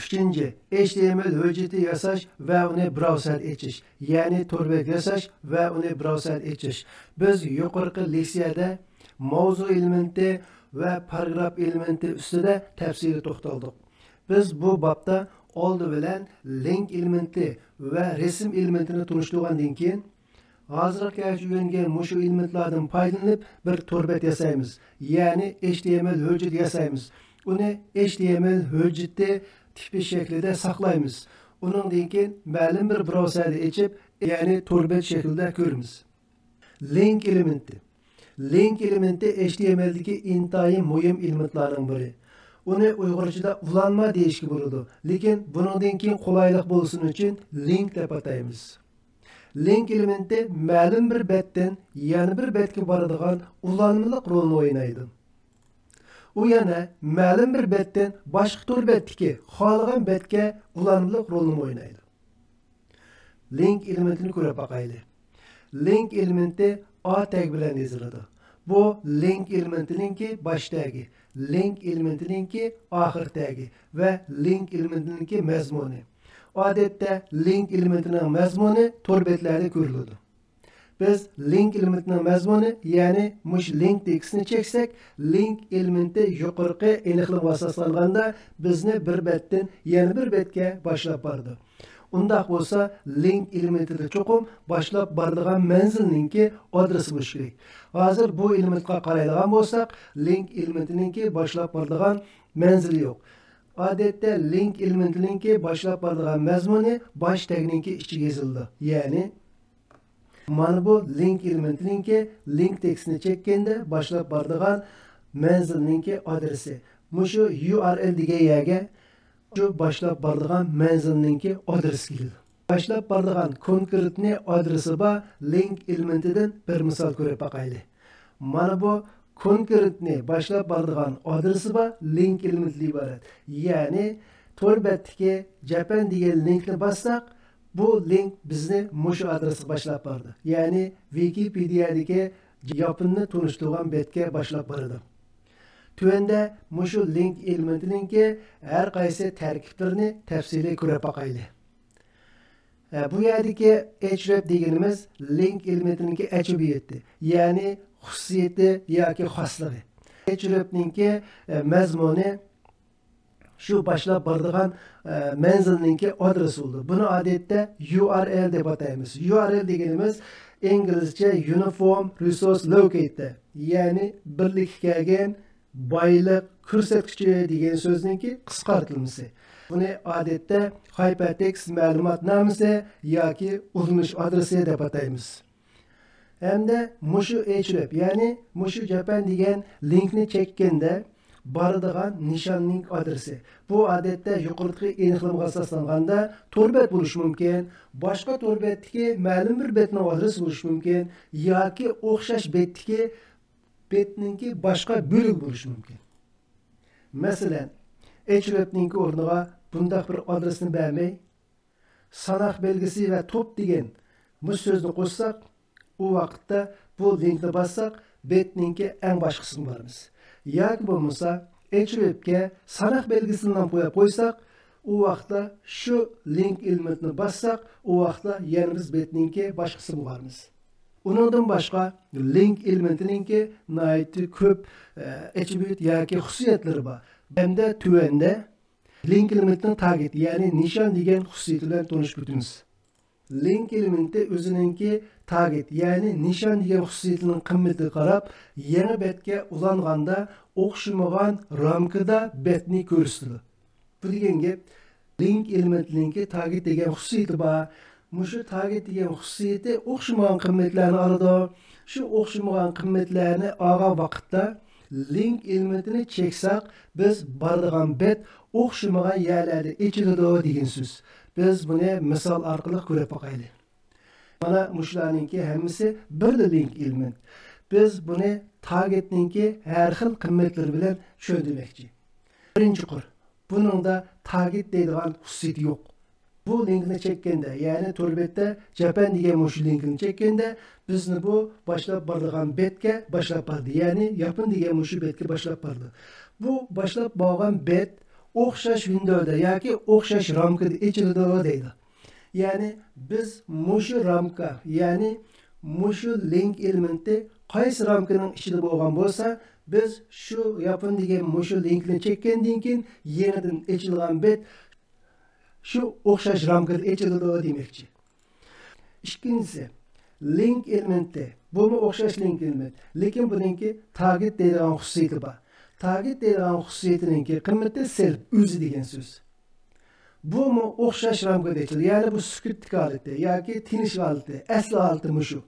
Üçüncü, HTML hücceti yasaş ve onu browser eçiş. Yani torbet yasaş ve onu browser eçiş. Biz yukarı leksiyada mavzu elementi ve paragraf elementi üstüde tefsiri toxtaldık. Biz bu babda oldu bilen link elementi ve resim elementini tunuştuğundan keyin hazırki öğrengen muşu elementlerden paylanıp bir torbet yasaymiz. Yani HTML hüccet yasaymiz. Onu HTML hücceti tipi şeklinde saklaymiz. Onun keyin ma'lum bir browserda açıp yani torbet şeklinde görürüz. Link elementi. Link elementi HTML'deki intayın mühim elementlardan biri. Onu Uygurca'da ulanma deyişki bulundu. Lekin bunun keyin kolaylık bulsun için link dep ataymiz. Link elementi ma'lum bir betden yana bir betga boradigan ulanmalık rolini o'ynaydi. U yana ma'lum bir betdan boshqa torbetdagi xohlagan betga ulanmalık rolini o'ynaydi. Link elementini ko'rib boqaylik. Link elementi A tag bilan yoziladi. Bu link elementininki bosh tagi, link elementininki oxir tagi ve link elementininki mazmuni. Odatda link elementining mazmuni torbetlarda ko'riladi. Biz link elementining mazmuni, ya'ni mush link tekstini çeksek, link elementi yuqorqi aniqlik asoslanganda bizni bir betdan yana bir betga boshlab bordi. Undaq bo'lsa, link elementida cho'qim boshlab boradigan manzilninki adresi bo'lishi kerak. Hozir bu elementga qaraydigan bo'lsak, link elementininki boshlab boradigan manzili yo'q. Odatda link elementininki boshlab boradigan mazmuni bosh tagninki ichiga yozildi. Ya'ni mana bu link elementininki link tekstini chekkanda boshlab boradigan manzilninki adresi. Mushu URL degan yerga şu başlap bardıgan manzilninki adresi keldi. Başlap bardıgan konkretni adresi ba link elementidan bir misal ko'rib boqaylik. Mana bu konkretni başlap bardıgan adresi ba link elementi iborat. Ya'ni torbetdagi Japan degan linkni bassak, bu link bizni mushu adresi başlap bardi. Ya'ni Wikipedia'dagi Japanni tunishtirgan betga başlap bardi. Tüvende muşu link elementininki her qaysi tarkiblerini tafsili ko'rib boqaylik. Bu yerdagi href deganimiz link elementininki attribute, ya'ni xususiyati yoki xosligi. Hrefninki mazmuni shu boshlab boradigan manzilninki adresi bo'ldi. Buni odatda URL deb ataymiz. URL deganimiz inglizcha Uniform Resource Locator, ya'ni birlikka kelgan boylik ko'rsatkichi degan so'zningki qisqartirilmasi. Buni odatda hypertext ma'lumotnomasi yoki ulanish adresi deb ataymiz. Hamda mushu href, ya'ni mushu Japan degan linkni chekkanda boradigan nishonning adresi. Bu odatda yuqorqi aniqlamga asoslanganda torbet bo'lishi mumkin, boshqa torbetdagi ma'lum bir betning adresi bo'lishi mumkin yoki o'xshash betdagi betninki başka bölük bo'lishi mumkin. Masalan, hrefninki o'rniga bundaq bir adresni bermay, sanoq belgisi va top degan bu so'zni qo'shsak, u vaqtda bu linkni bassak, betninki eng bosh qismiga boramiz. Yoki bo'lmasa, hrefga sanoq belgisini qo'yib qo'ysak, u vaqtda shu link elementini bassak, u vaqtda yana biz betninki bosh qismiga boramiz. Onundan başqa link elementininki nayeti ko'p attribute yoki xususiyatları bor. Hamda tuvanda link elementining target, ya'ni nishon degan xususiyati bilan tanishib o'tamiz. Link elementi o'zininki target, ya'ni nishon degan xususiyatining qimmatiga qarab, yangi betga ulanganda o'xshamagan ramkada betni ko'rsatadi. Bu degan gap, link elementininki target degan xususiyati bor. Mushu target degan xususiyati o'xshamagan qimmatlarni oladi. Shu o'xshamagan qimmatlarni olgan vaqtda link elementini cheksak, biz boradigan bet o'xshamagan yerlarda ichiladi degan so'z. Biz buni misol orqali ko'rib boqaylik. Mana mushularninki hammasi bir link element. Biz buni targetninki har xil qimmatlar bilan tushuntirmoqchi. Birinchi qur. Buningda target deydigan xususiyat yo'q. Bu linkni chekkanda, ya'ni torbetda Japan degan mushu linkni chekkanda, bizni bu boshlab boradigan betga boshlab bordi. Ya'ni Japan degan mushu betga boshlab bordi. Bu boshlab borgan bet o'xshash windowda yoki o'xshash ramkada ochiladi deydi. Ya'ni biz mushu ramka, ya'ni mushu link elementi qaysi ramkaning ichida bo'lgan bo'lsa, biz shu yapın degan mushu linkni chekkandan keyin yenidan ochilgan bet shu o'xshash ramkada ochiladi demoqchi. Ikkinchisi, link elementi. Bu mu o'xshash link element, lekin buningki target deydigan xususiyati bor. Target deydigan xususiyatininki qimmati self, o'zi degan so'z. Bu mu o'xshash ramkada ochiladi, ya'ni bu sukutlik holati yoki tinish holati, asli holati mushu.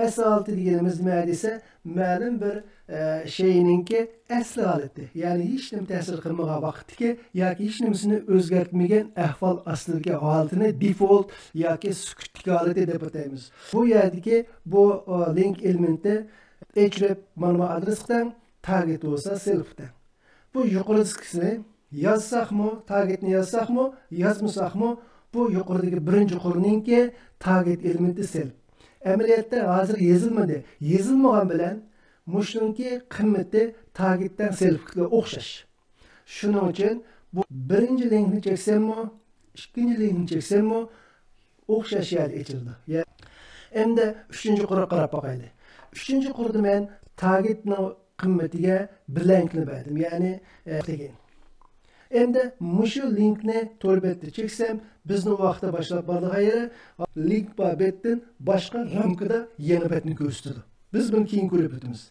Asli holati deganimiz nima desa, ma'lum bir şeyninki asli holati, ya'ni hech nima ta'sir qilmagan vaqtdagi yoki hech nimasini o'zgartmagan ahvol aslidagi holatini default yoki sukutlik holati deb ataymiz. Bu yerdagi bu link elementi href mana adresdan target bo'lsa selfdan. Bu yuqorigisini yazsaqmi, targetni yazsaqmi, yazmasaqmi, bu yuqoridagi birinchi qurninki target elementi self. Amaliyotda hozir yozilmadi. Yozilmagan bilan mushningki qimmati targetdan selfga o'xshash. Shuning uchun bu birinchi linkni cheksammi, ikkinchi linkni cheksammi o'xshash yerda ochildi. Endi 3-qurga qarab boqaylik. 3-qurda men targetning qimmatiga blankni berdim, ya'ni degan. Endi mushu linkni to'rbetda cheksam, bizning vaqtda boshlab bordiq yeri link bor betdan boshqa ramkada yana betni ko'rsatadi. Biz buni keyin ko'rib o'tamiz.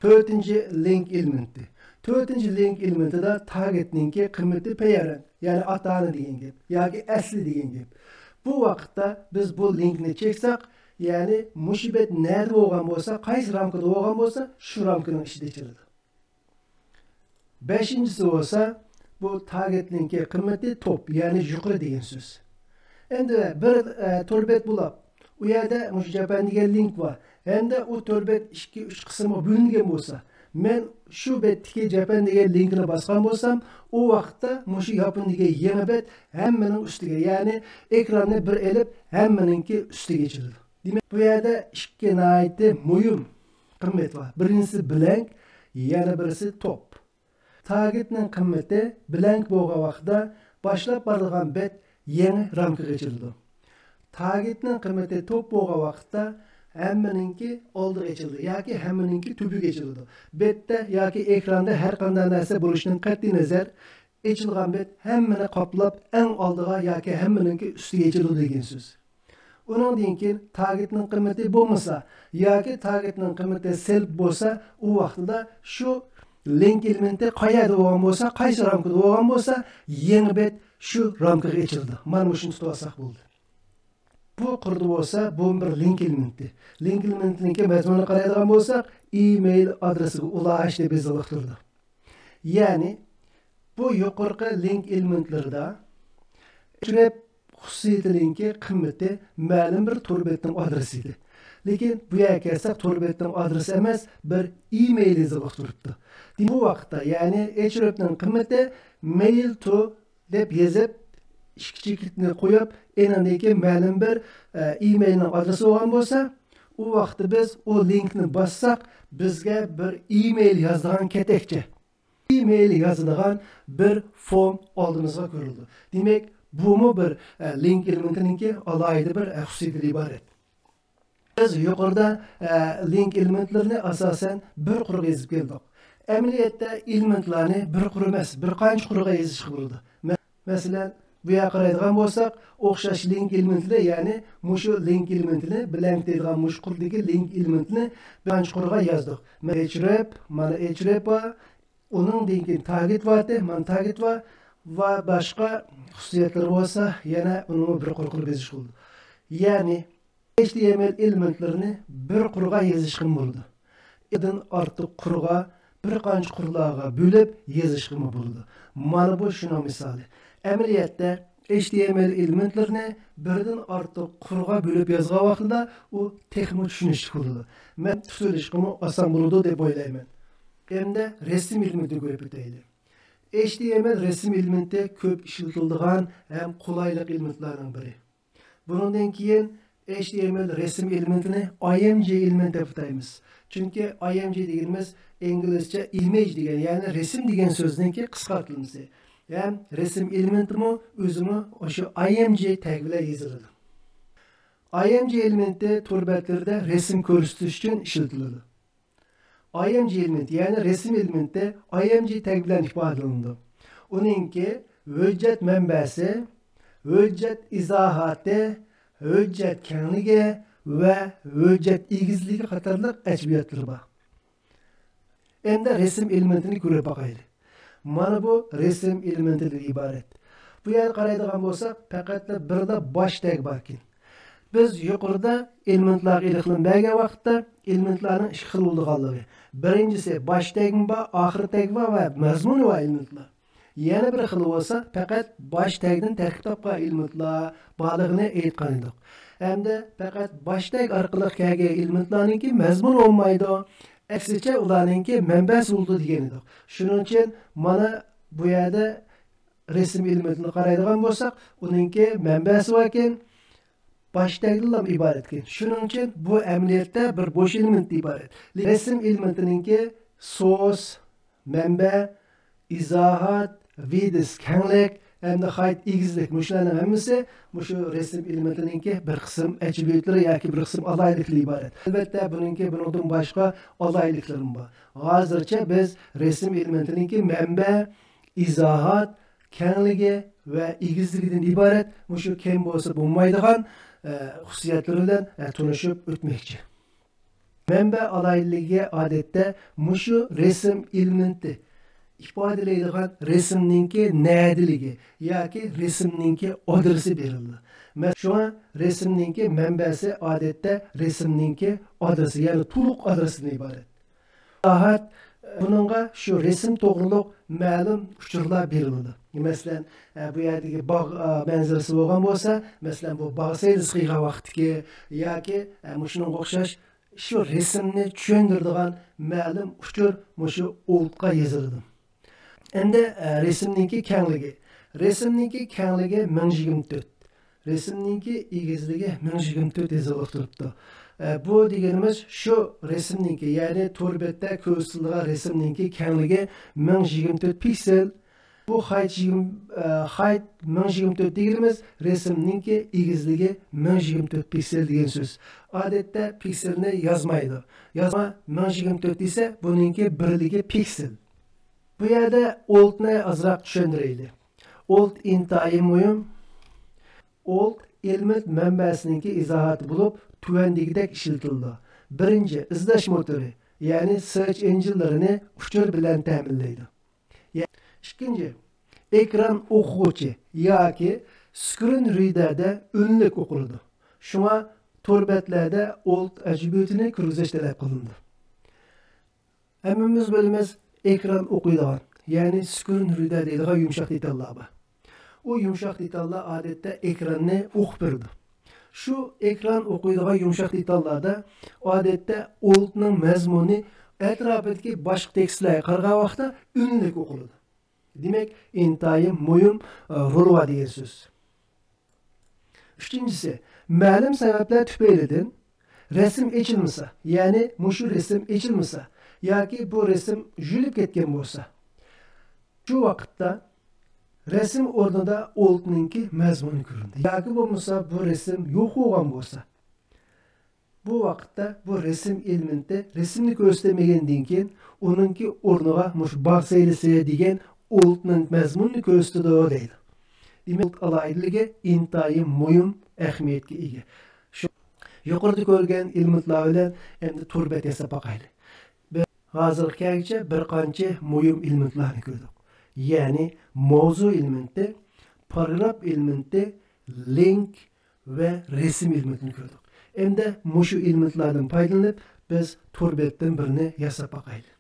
4-link elementi. 4-link elementida targetningki qimmati parent, ya'ni atani degan gap yoki asli degan gap. Bu vaqtda biz bu linkni cheksak, ya'ni mushu bet nerede bo'lgan bo'lsa, qaysi ramkada bo'lgan bo'lsa, shu ramkaning ichida ochiladi. 5-si bo'lsa, bu target linki qimmati top, ya'ni yuqori degan so'z. Endi bir to'rbet bo'lib, u yerda mush Japan degan link bor. Endi u to'rbet 2-3 qismga bo'lingan bo'lsa, men shu betdagi Japan degan linkni bosgan bo'lsam, u vaqtda mush Japan degan yana bet hammaning ustiga, ya'ni ekronni bir elib hammaninki ustiga ochiladi. Demak, bu yerda ikki nihoyatda muhim qimmat bor. Birinchisi blank, yana birisi top. Targetning qimmati blank bo'lgan vaqtda boshlab borilgan bet yangi ramkaga ochiladi. Targetning qimmati top bo'lgan vaqtda hammaninki oldiga ochiladi yoki hammaninki tubiga ochiladi. Betda yoki ekranda har qanday narsa bo'lishidan qat'iy nazar, ochilgan bet hammani qoplab eng oldiga yoki hammaninki ustiga ochiladi degan so'z. Undan keyin targetning qimmati bo'lmasa yoki targetning qimmati self bo'lsa, u vaqtda shu link elementi qayerda bo'lgan bo'lsa, qaysi ramkada bo'lgan bo'lsa, yangi bet shu ramkaga ochildi. Mana shuni tutib olsak bo'ldi. Bu qurdi bo'lsa, bu bir link elementi. Link elementining mazmunini qaraydigan bo'lsak, email adresiga ulash deb yozilib turdi. Ya'ni bu yuqorqi link elementlarida href xususiyatininki qimmati ma'lum bir to'rbetning adresi edi. Lekin bu yerga kelsak, to'rbetning adresi emas, bir email yozilib turibdi. Bu vaqtda, ya'ni hrefning qimmati mail to deb yozib, ishchilikni qo'yib, endan keyin ma'lum bir emailning adresi bo'lgan bo'lsa, u vaqtda biz o linkni bossak, bizga bir email yozadigan ketekchi. Email yozadigan bir form oldimizga ko'rildi. Demak, bu mu bir link elementininki alohida bir xususiyatdan iborat. Biz yuqorida link elementlarini asosan bir quruq yozib keldik. Amaliyotda elementlarni bir quruq emas, bir qancha quruqqa yozish bo'ldi. Masalan, bu yerga qaraydigan bo'lsak, o'xshash link elementlar, ya'ni mushu link elementini blank deydigan mush qurdagi link elementini bir qancha quruqqa yozdik. Mana href, uning keyin target bor, mana target bor va boshqa xususiyatlar bo'lsa, yana uni bir quruq qilib yozish bo'ldi. Ya'ni HTML elementlarini bir quruqqa yozishim bo'ldi. Edan ortiq quruqqa bir qancha quruqlarga bo'lib yozishim bo'ldi. Mana bu shuna misoli. Amaliyotda HTML elementlarini birdan ortiq quruqqa bo'lib yozgan vaqtida u texnik tushunishli bo'ladi. Men tushunishim oson bo'ladi deb o'ylayman. Endi rasm elementi ko'rib o'taylik. HTML rasm elementi ko'p ishlatiladigan ham qulaylik elementlarning biri. Bundan keyin HTML rasm elementini IMG element deb ataymiz. Chunki IMG deganimiz inglizcha image degan, ya'ni rasm degan so'zningki qisqartirilmasi. Hem resim elementimi özümü şu IMG tag bilen yazıldı. IMG elementi turbetlerde resim ko'rsatish uchun ishlatiladi. IMG elementi yani resim elementi IMG tag bilan ifodalanadi. Uningki hujjat manbasi, hujjat izohati, hujjat kengligi va hujjat egizligi qatorliq attributlari bor. Endi resim elementini ko'rib boqaylik. Mana bu resim elementidan iborat. Bu yerga qaraydigan bo'lsak, faqat birda bosh tag bor ekan. Biz yuqorida elementlarga iliqlanmagan vaqtda elementlarning ikki xil bo'lganligi. Birinchisi bosh tag bor, oxir tag bor va mazmuni va elementlar. Yana bir xil bo'lsa, faqat bosh tagdan tarkib topgan elementlar borligini aytgan edik. Hamda faqat bosh tag orqali kelgan elementlarningki mazmun olmaydi. Aksicha ularningki manbasi bo'ldi degan edik. Shuning uchun mana bu yerda resim elementini qaraydigan bo'lsak, uningki manbasi va ekan bosh tagdan iborat ekan. Shuning uchun bu amaliyotda bir bo'sh element iborat. Resim elementininki source, manba, izohat, vidis, kenglik hamda height, egizlik mushlarning hammasi shu resim elementininki bir qism attributlari yoki bir qism alayliklar iborat. Albatta bundan boshqa alayliklar bor. Hozircha biz resim elementininki manba, izohat, kengligi va egizligidan iborat shu kam bo'lsa bo'lmaydigan xususiyatlari bilan tanishib o'tmoqchi. Manba alayligi odatda shu resim elementi ifodalaydigan resimninki nadiligi yoki resimninki adresi berildi. Shuna resimninki manbasi odatda resimninki adresi, ya'ni to'liq adresidan iborat. Ahat buningga shu resim to'g'riliq ma'lum uchurlar berildi. Masalan, bu yerdagi bog' manzarasi bo'lgan bo'lsa, masalan bu bog' sayli qilgan vaqtiki yoki shunga o'xshash shu resimni tushundiradigan ma'lum uchur shu o'ltga yozildi. Endi resimninki kengligi. Resimninki kengligi 1024. Resimninki egizligi 1024 yozilib turibdi. Bu deganimiz shu resimninki, ya'ni to'rbetda ko'rsatilgan resimninki kengligi 1024 piksel. Bu height 1024 deganimiz resimninki egizligi 1024 piksel degan so'z. Odatda pikselni yozmaydi. Yozma 1024 desa, buningki birligi piksel. Bu yerda oldni azroq tushuntiraylik. Old intayin muhim. Old element manbasiningki izohati bo'lib, tuvandagidek ishlatildi. Birinchi, izlash motori, ya'ni search engine'larini uchur bilan ta'minlaydi. Ikkinchi, ekran o'quvchi yoki screen readerda unlik o'qiladi. Shunga to'rbetlarda old attributini kirgizish talab qilindi. Hammamiz bilamiz, ekran o'qiydigan, ya'ni screen reader deydigan yumshoq detallar bor. O yumshoq detallar odatda ekranni o'qib beradi. Shu ekran o'qiydigan yumshoq detallarda odatda oldning mazmuni atrofidagi boshqa tekstlarga qaragan vaqtda unlik o'qiladi. Demak, intayin muhim rol va degan so'z. Uchinchisi, ma'lum sabablar tufaylidan resim echilmasa, ya'ni shu resim echilmasa yoki bu resim yulib ketgan bo'lsa, shu vaqtda resim o'rnida oldninki mazmuni ko'rindi. Yoki bo'lmasa bu resim yo'q bo'lgan bo'lsa, bu vaqtda bu resim elementi resimni ko'rsatmagandan keyin uningki o'rniga bog' saylisi degan oldning mazmunini ko'rsatadi deydi. Demak, alaydiligi intayin muhim ahamiyatga ega. Shu yuqorida ko'rgan elementlar bilan endi turbat yasab boqaylik. Hozirgacha bir qancha muhim elementlarni ko'rdik. Ya'ni mavzu elementi, paragraf elementi, link va resim elementini ko'rdik. Endi shu elementlardan foydalanib biz turbatdan birini yasab boqaylik.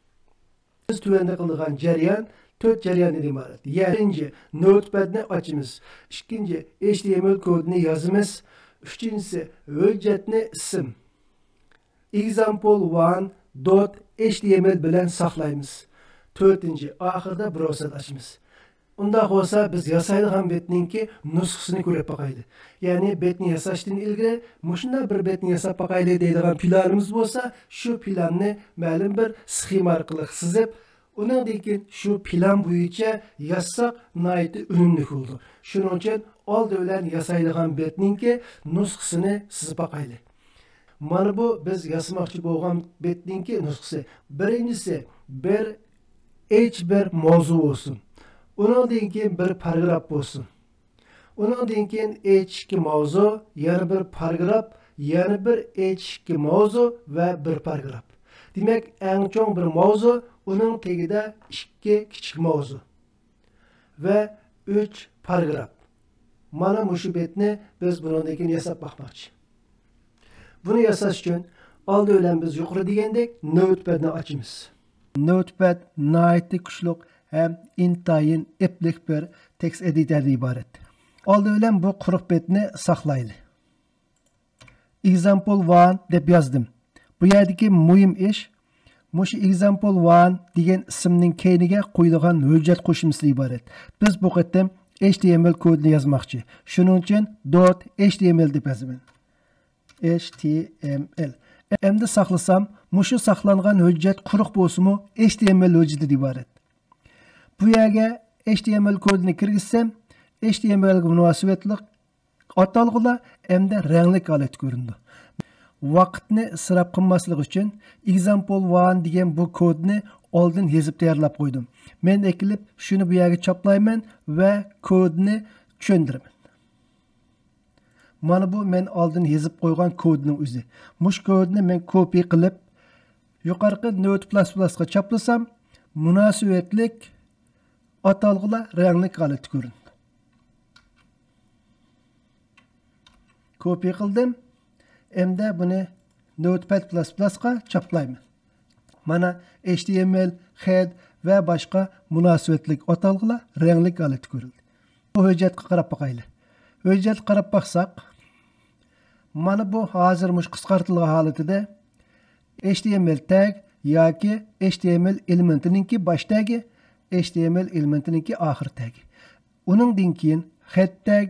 Biz tuvanda qilgan jarayon 4 jarayondan iborat. Birinchi, notepadni ochamiz. Ikkinchi, HTML kodini yozamiz. Uchinchisi, hujjatni ism example1.html bilan saqlaymiz. To'rtinchi, oxirida browser ochamiz. Unda bo'lsa biz yasaydigan betninki nusxasini ko'rib boqaylik. Ya'ni betni yasashdan ilgari shunday bir betni yasab boqaylik deydigan planimiz bo'lsa, shu planni ma'lum bir sxema orqali chizib, Ondan keyin şu plan bo'yicha yazsak nihoyatda unumli bo'ldi. Shuning uchun oldi bilan yasaydigan betninki nusxasini sizib baqayli. Mana bu biz yasamoqchi bo'lgan betninki nusxasi. Birinchisi bir bir mavzu bo'lsin. Undan keyin bir paragraf bo'lsin. Undan keyin ikki mavzu, yana bir paragraf, yana bir ikki mavzu va bir paragraf. Demak, eng cho'ng bir mavzu, uning tagida ikki kichik mavzu va 3 paragraf. Mana bu betni biz bundan keyin yasab baxmoqchi. Buni yasash uchun oldi bilan biz yuqori degandek Notepadni ochamiz. Notepad nihoyatda kuchli ham intayin eplik bir tekst editordan iborat. Oldi bilan bu quruq betni saqlayli. Example 1 deb yozdim. Bu yerdagi muhim ish mushu example 1 degan ismning keyniga qo'yilgan hujjat qo'shimchasi iborat. Biz bu qatam HTML kodini yozmoqchi. Shuning uchun .html deb yozaman. HTML. Endi saqlasam, mushu saqlangan hujjat quruq bo'lsa-mu, HTML hujjatidan iborat. Bu yerga HTML kodini kirgizsam, HTML ga munosabatli atalg'ular endi rangli holat ko'rindi. Vaqtni isrof qilmaslik uchun example 1 degan bu kodni oldin yozib tayyorlab qo'ydim. Men ekilib shuni bu yerga choplayman va kodni tushundiraman. Mana bu men oldin yozib qo'ygan kodning o'zi. Mush kodni men copy qilib yuqorqi Notepad++ ga choplasam, munosabatlik atalg'ular rangli holatda ko'rindi. Copy qildim. Endi buni Notepad++ ga choplayman. Mana HTML, head va boshqa munosabatlik atalg'ular rangli holatda ko'rildi. Bu hujjatga qarab boqaylik. Hujjatga qarab baqsaq, mana bu hozir mush qisqartirilgan holatida HTML tag yoki HTML elementininki bosh tagi, HTML elementininki oxir tagi. Uningdan keyin head tag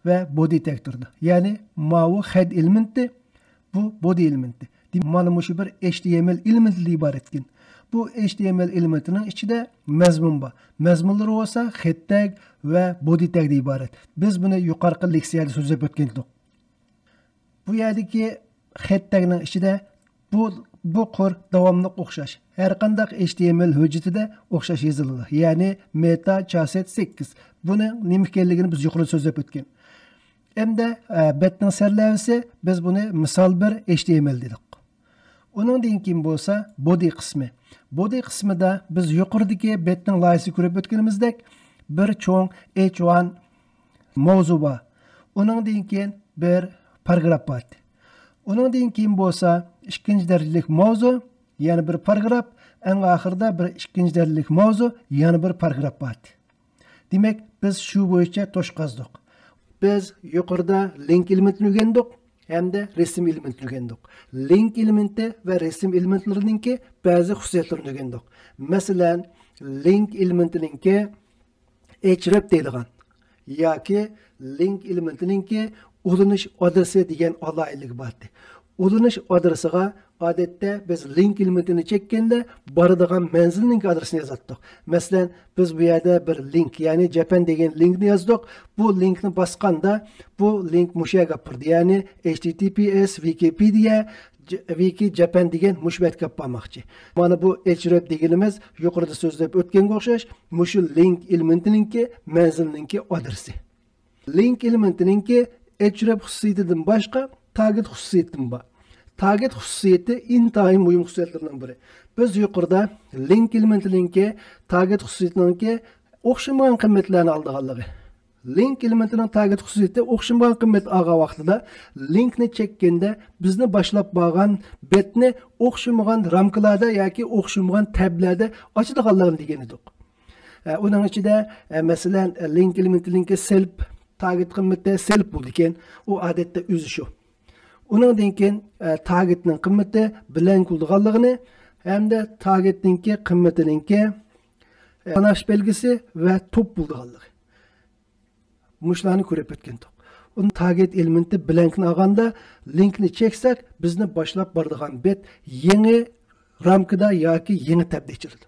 va body tag turdi. Ya'ni bu head elementi, bu body elementi. Mana mushu bir HTML elementidan iboratkin. Bu HTML elementining ichida mazmun bor. Mazmunlar bo'lsa head tag va body tagdan iborat. Biz buni yuqorqi leksiyada so'zlab o'tgan edik. Bu yerdagi head tagning ichida bu qor davomli o'xshash. Har qanday HTML hujjatida o'xshash yoziladi. Ya'ni meta chasset 8. Buni nima ekanligini biz yuqorida so'zlab o'tgan. Endi betning sarlavhasi biz buni misol bir HTML dedik. Uningdan keyin bo'lsa body qismi. Body qismida biz yuqoridagi betning loyihasini ko'rib o'tganimizdek bir cho'ng H1 mavzu bor. Uningdan keyin bir paragraf bor. Uningdan keyin bo'lsa ikkinchi darajalik mavzu, yana bir paragraf, eng oxirida bir ikkinchi darajalik mavzu, yana bir paragraf bor. Demak, biz shu bo'yicha to'shqazdik. Biz yuqorida link elementini o'rgandik. Hamda resim elementini o'rgandik. Link elementi va resim elementlarininki ba'zi xususiyatlarini o'rgandik. Masalan, link elementininki href deyilgan yoki link elementininki ulanish adresi degan alohidlik bor. Ulanish adresiga odatda biz link elementini chekkanda boradigan manzilning adresini yozatdik. Masalan, biz bu yerda bir link, ya'ni Japan degan linkni yozdik. Bu linkni bosganda bu link mushaga gapirdi. Ya'ni https wikipedia wiki Japan degan mushbat gap bo'lmoqchi. Mana bu href deganimiz yuqorida so'zlab o'tganga o'xshash, mushu link elementininki manzilninki adresi. Link elementininki href xususiyatidan boshqa target xususiyati bor. Target xususiyati intayin muhim xususiyatlardan biri. Biz yuqorida link elementininki target xususiyatiniki o'xshamagan qiymatlarni olganligi. Link elementining target xususiyati o'xshamagan qiymat olgan vaqtida linkni chekkanda bizni boshlab borgan betni o'xshamagan ramkalarda yoki o'xshamagan tablarda ochadiganligini degan edik. Uning ichida masalan link elementininki self target qiymati self bo'ldi ekan, u odatda o'zi shu. Uningdan keyin targetning qiymati blank bo'lganligini hamda targetningki qiymatininki panash belgisi va top bo'lganligi. Mushlarni ko'rib o'tgandik. Uni target elementi blankni olganda linkni cheksak, bizni boshlab boradigan bet yangi ramkada yoki yangi tabda ochiladi.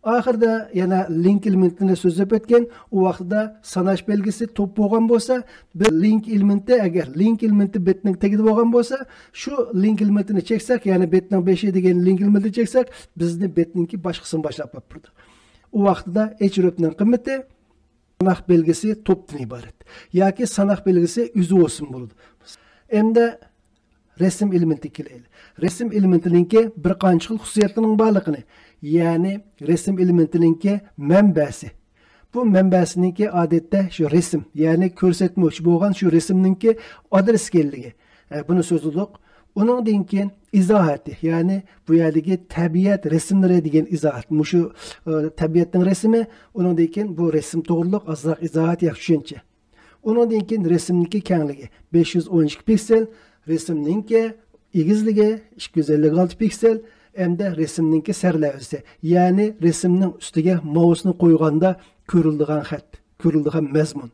Ahırda yana link elementini sözlep etken, o vaqtida sanash belgisi top bo'lgan bo'lsa, bir link elementi agar link elementi betning tagida bo'lgan bo'lsa, shu link elementini çeksek, yani betning 5 degan link elementini çeksek, bizni betninki boshqasini boshlab qo'yibdi. O vaqtida hrefning qiymati sanash belgisi topdan iborat. Yoki sanash belgisi o'zi o'sin bo'ladi. Endi resim elementi kelayli. Resim elementininki bir qancha xil xususiyatlarining borligini, ya'ni resim elementininki manbasi. Bu manbasiniki odatda shu resim, ya'ni ko'rsatmoqchi bo'lgan shu resimninki adres keligi. Buni so'zladik. Uningdan keyin izohati, ya'ni bu yerdagi tabiat resimlari degan izohat. Shu tabiatning resmi, uningdan keyin bu resim to'g'riliq ozroq izohat yaxshi tushuncha. Uningdan keyin resimniki kengligi 512 piksel, resimninki egizligi 256 piksel, hamda resimninki sarlavhasi, ya'ni resimning ustiga mousni qo'yganda ko'riladigan xat, ko'riladigan mazmun.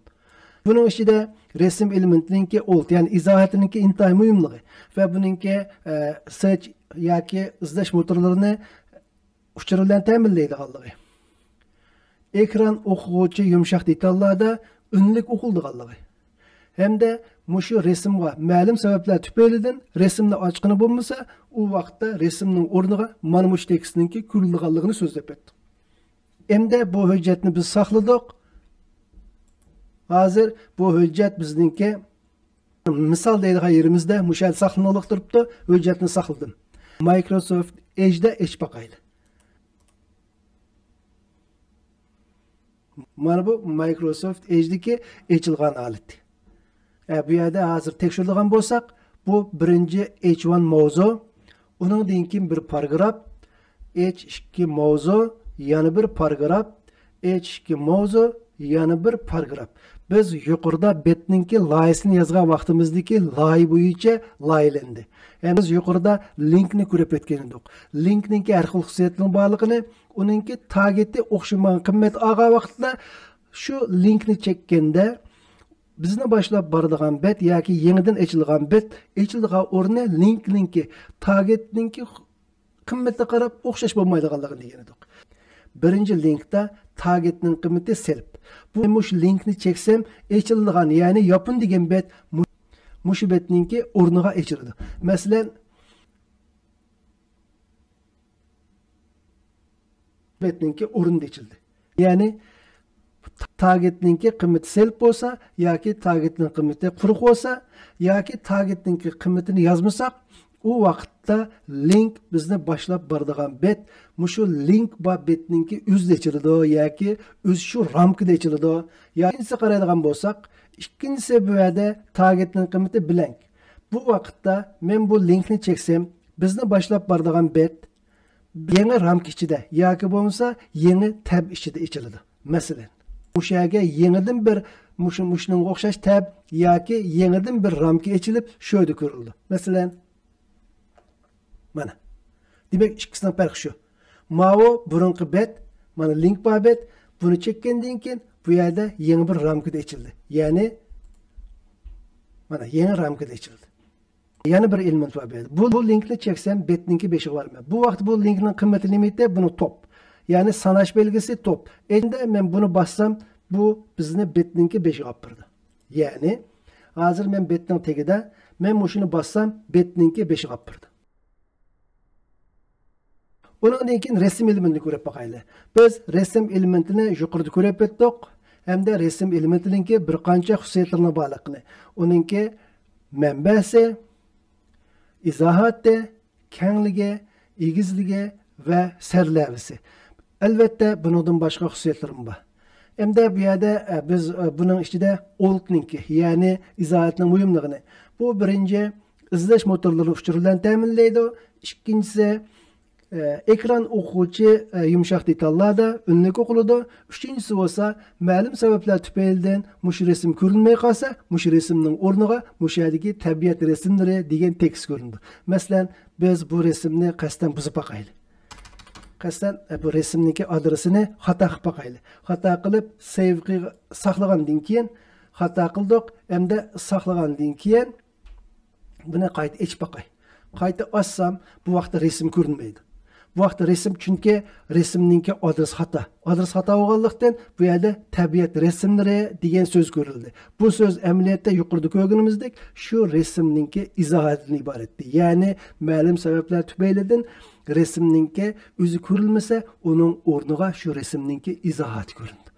Bunun ichida resim elementininki old, ya'ni izohatiniki intayin muhimligi va buningki search yoki izlash motorlarini uchuv bilan ta'minlaydiganligi. Ekran o'quvchi yumshoq detallarda unlik o'qildiganligi. Hamda mushu resimga ma'lum sabablar tufaylidan resimni ochqini bo'lmasa, u vaqtda resimning o'rniga mana mush tekstninki ko'rilganligini so'zlab o'tdik. Endi bu hujjatni biz saqladik. Hozir bu hujjat bizningki misol deydigan yerimizda mushal saqlanib turibdi, hujjatni saqladim. Microsoft Edge'da baqayli. Mana bu Microsoft Edge'dagi ochilgan holat. Bu yerda hozir tekshirilgan bo'lsak, bu birinchi H1 mavzu, uningdan keyin bir paragraf, H2 mavzu, yana bir paragraf, H2 mavzu, yana bir paragraf. Biz yuqorida betninki loyisini yozgan vaqtimizdagi loy bo'yicha loyilandi. Biz yuqorida linkni ko'rib o'tgan edik. Linkninki har xil xususiyatlari borligini, uningki targetga o'xshamagan qimmat olgan vaqtda shu linkni chekkanda bizni boshlab boradigan bet yoki yangidan ochilgan bet, ochilgan o'rni linkninki targetninki qimmatga qarab o'xshash bo'lmaydiganligini degan edik. Birinchi linkda targetning qiymati selb. Bu mush linkni cheksam, ochilgan, ya'ni yopin degan bet mush betninki o'rniga ochiladi. Masalan, betninki o'rnida ochildi. Ya'ni targetninki qiymati selb bo'lsa, yoki targetning qiymati quruq bo'lsa, yoki targetninki qiymatini yozmasak, u vaqtda link bizni boshlab boradigan bet, mushu link va betninki o'zida ochiladi yoki o'z shu ramkada ochiladi. Yo'insa qaraydigan bo'lsak, ikkinchisi bu yerda targetning qiymati blank. Bu vaqtda men bu linkni cheksam, bizni boshlab boradigan bet yangi ramka ichida yoki bo'lmasa yangi tab ichida ochiladi. Masalan, mushaga yangidan bir mushning o'xshash tab yoki yangidan bir ramka ochilib, sho'da ko'rildi. Masalan, mana. Demek ikkisining farqi shu. Mavo burunqi bet, mana link bor bet, buni chekkandan keyin bu yerda yangi bir ramkada ochildi. Ya'ni mana yangi ramkada ochildi. Yana bir element bor bu. Bu linkni cheksam betninki 5'i bormi? Bu vaqt bu linkning qiymati limiti buni top. Ya'ni sanash belgisi top. Endi men buni bassam, bu bizni betninki 5'i olib berdi. Ya'ni hozir men betning tagida, men mushuni bassam, betninki 5'i olib berdi. Undan keyin resim elementini ko'rib boqaylik. Biz resim elementini yuqorida ko'rib o'tdik, hamda resim elementininki bir qancha xususiyatlarini borligini, uningki manbasi, izohati, kengligi, egizligi va sarlavhasi. Albatta buningdan boshqa xususiyatlarim bor. Hamda bu yerda biz buning ichida oldninki, ya'ni izohatning muhimligini, bu birinchi izlash motorlari uchuv bilan ta'minlaydi, ikkinchisi ekran o'quvchi yumshoq detallarda unlik o'qiladi. Uchinchisi bo'lsa, ma'lum sabablar tufaylidan mush resim ko'rinmay qolsa, mush resimning o'rniga mushadagi tabiat resimlari degan tekst ko'rindi. Masalan, biz bu resimni qasddan buzib boqaylik. Qasddan bu resimniki adresini xato qilib boqaylik. Xato qilib save saqlagandan keyin xato qildik, hamda saqlagandan keyin buni qayta ochib boqay. Qayta ochsam, bu vaqtda resim ko'rinmaydi. Bu vaqtda resim çünkü resimninki adres hata. Adres hata olganlıktan bu yerde tabiat resimleri degan söz görüldü. Bu söz əməliyyatda yuqorida ko'rganimizdek şu resimninki izohatdan iboratdi. Yani ma'lum sabablar tufaylidan resimninki o'zi ko'rilmasa, uning o'rniga şu resimninki izohati ko'rindi.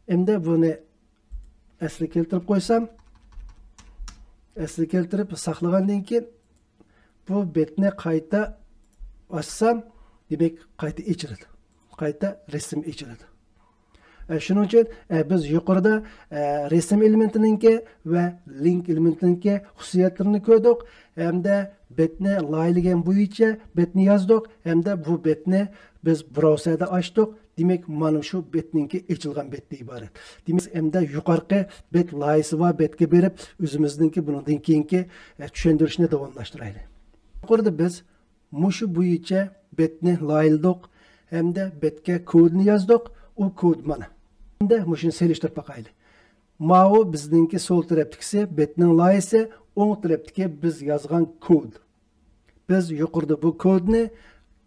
Endi buni asli keltirib qo'ysam, asli keltirib saqlagandan keyin bu betni qayta açsam, demek qayta içirildi. Qayta resim içirildi. Şunun için biz yukarıda resim elementininki ve link elementininki xususiyatlarini ko'rdik. Hem de betni laylagan bo'yicha betni yozdik. Hem de bu betni biz browserda açtık. Demek mana shu betninki içilgan betni iborat. Demek hem de yukarıki bet layisi va betga berib o'zimizningki bundan keyingi tushuntirishni davomlashtiraylik. Yukarıda biz muşu bo'yicha betni layladik. Hem de betga kodni yozdik. O kod mana. Endi muşun selishtirib baqaylik. Mao bizningki sol tarafdagisi betning layisi, o'ng tarafdagi biz yozgan kod. Biz yuqorida bu kodni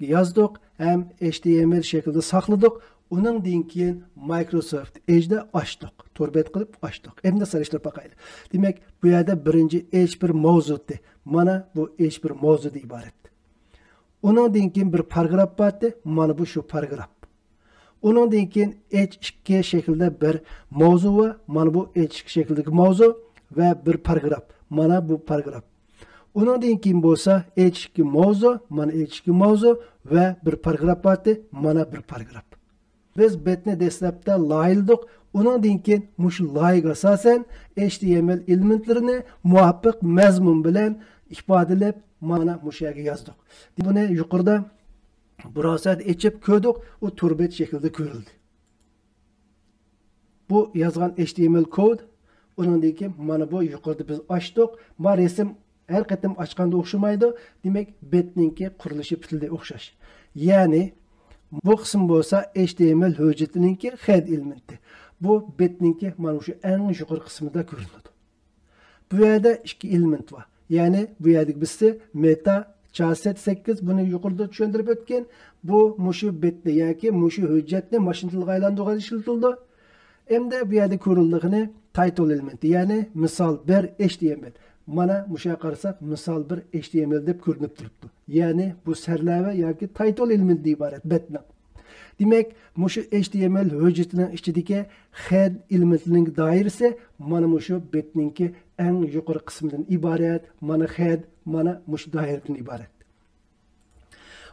yozdik, ham HTML shaklida saqladik. Undan keyin Microsoft Edge'da ochdik. Torbet qilib ochdik. Endi selishtirib baqaylik. Demak, bu yerda birinchi H1 mavzudir. Mana bu H1 mavzudan iborat. Undan keyin bir paragraf bordi. Mana bu shu paragraf. Undan keyin H2 şeklinde bir mavzu var. Mana bu H2 şeklindeki mavzu ve bir paragraf. Mana bu paragraf. Undan keyin bo'lsa H2 mavzu, mana H2 mavzu ve bir paragraf vardı. Mana bir paragraf. Biz betni dastlabda layladik. Undan keyin mush layga asosan HTML elementlarini muvaffaq mazmun bilan ifodalab mana mush yerga yozdik. Buni yuqorida browser açıp ko'rdik, o turbet şekilde ko'rildi. Bu yazgan HTML kod, ondan keyin mana bu yuqorida biz açtık. Bu resim her qatim açganda o'xshamaydi. Demek betninki qurilishi bitildi o'xshash. Yani bu qism bo'lsa HTML hujjatininki head elementi. Bu betninki mana shu eng yuqori qismida ko'rinadi. Bu yerda ikki element var. Yani bu yerda bizse meta Chaset 8 bunu yuqorida tushuntirib o'tgan. Bu mushu betni yoki mushu hujjatni mashina tiliga aylantirishga ishlatildi. Endi bu yerda ko'rildigini title elementi, ya'ni misol 1 HTML. Mana musha qarasak misol 1 HTML deb ko'rinib turibdi. Ya'ni bu sarlava yoki title elementi iborat betni. Demek mushu HTML hujjatining ichidagi head elementining doirasi mana mushu betninki eng yuqori qismidan iborat. Mana head, mana mushu doiradan iborat.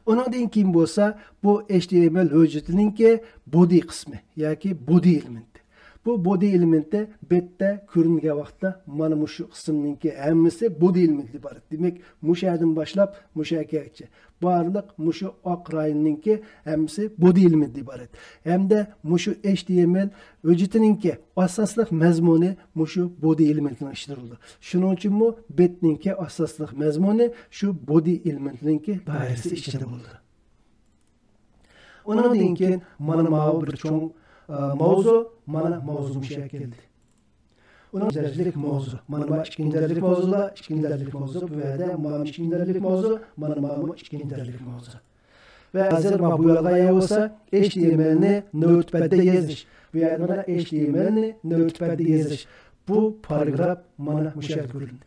Ondan keyin bo'lsa bu HTML hujjatininki body qismi yoki body elementi. Bu body elementi betda ko'ringan vaqtda mana mushu qismninki hammasi body elementi iborat. Demak, mushadan boshlab mushagacha barliq mushu oq rayonninki hammasi body elementi iborat. Hamda mushu HTML hujjatininki asosliq mazmuni mushu body elementining ishtirildi. Shuning uchun mu betninki asosliq mazmuni shu body elementininki doirasi ichida bo'ldi. Ondan keyin mana bir cho'ng mavzu, mana mavzu mushak keldi. Onun derlik mavzu. Mana ikinci derlik mavzuda, ikinci derlik mavzu bu yerda mana ikinci derlik mavzu, mana ikinci derlik mavzu. Ve hazır bu yo'lga olsa HTML'ni notepadda yozish. Bu yerda HTML'ni notepadda yozish. Bu paragraf mana mushak ko'rildi.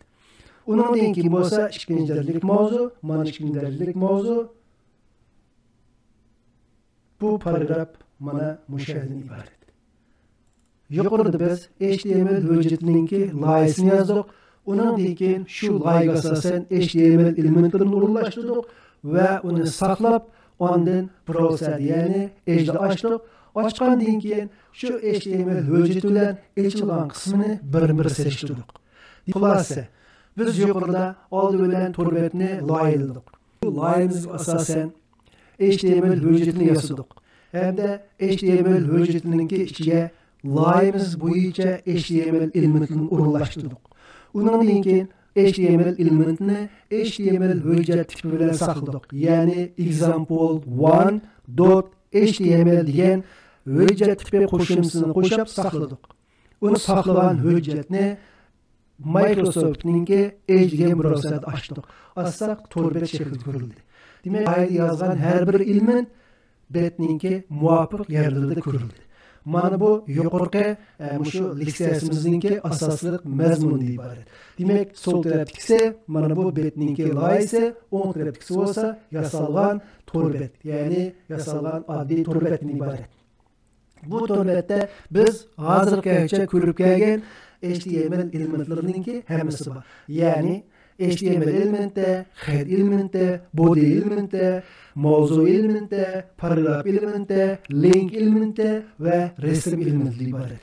Undan keyin bo'lsa ikinci derlik mavzu, mana ikinci derlik mavzu. Bu paragraf mana mushakdan iborat. Yuqorida biz HTML hujjatininki layisini yozdik. Undan keyin shu layga asosan HTML elementlarini o'rinlashtirdik va uni saqlab, ondan browser ya'ni Edge'da ochdik. Ochgandan keyin shu HTML hujjati bilan ochilgan qismini bir-bir selishtirdik. Xulosa, biz yuqorida oldi bilan torbetni layladik. Bu layimizga asosan HTML hujjatini yasadik. Hamda HTML hujjatininki ichiga layimiz bo'yicha HTML elementini o'rinlashtirdik. Undan keyin HTML elementini HTML hujjat tipi bilan saqladik. Ya'ni example1.html degan hujjat tipi qo'shimchasini qo'shib saqladik. Uni saqlagan hujjatni Microsoft'ninki Edge degan browserda ochdik. Açsak torbet şeklinde ko'rildi. Demek ayda yazgan her bir element betninki muvafiq yerlerde ko'rildi. Mana bu yuqorqi şu leksiyasimizningki asosli mazmuni iborat. Demek sol tarafdagisi mana bu betninki loyisi, o'ng tarafdagisi bo'lsa yasalgan to'rbet, ya'ni yasalgan oddiy to'rbetdan iborat. Bu to'rbetda biz hozirgacha ko'rib kelgan HTML elementlarininki hammasi bor. Ya'ni HTML elementi, head elementi, body elementi, mavzu elementi, paragraf elementi, link elementi ve resim elementi iborat.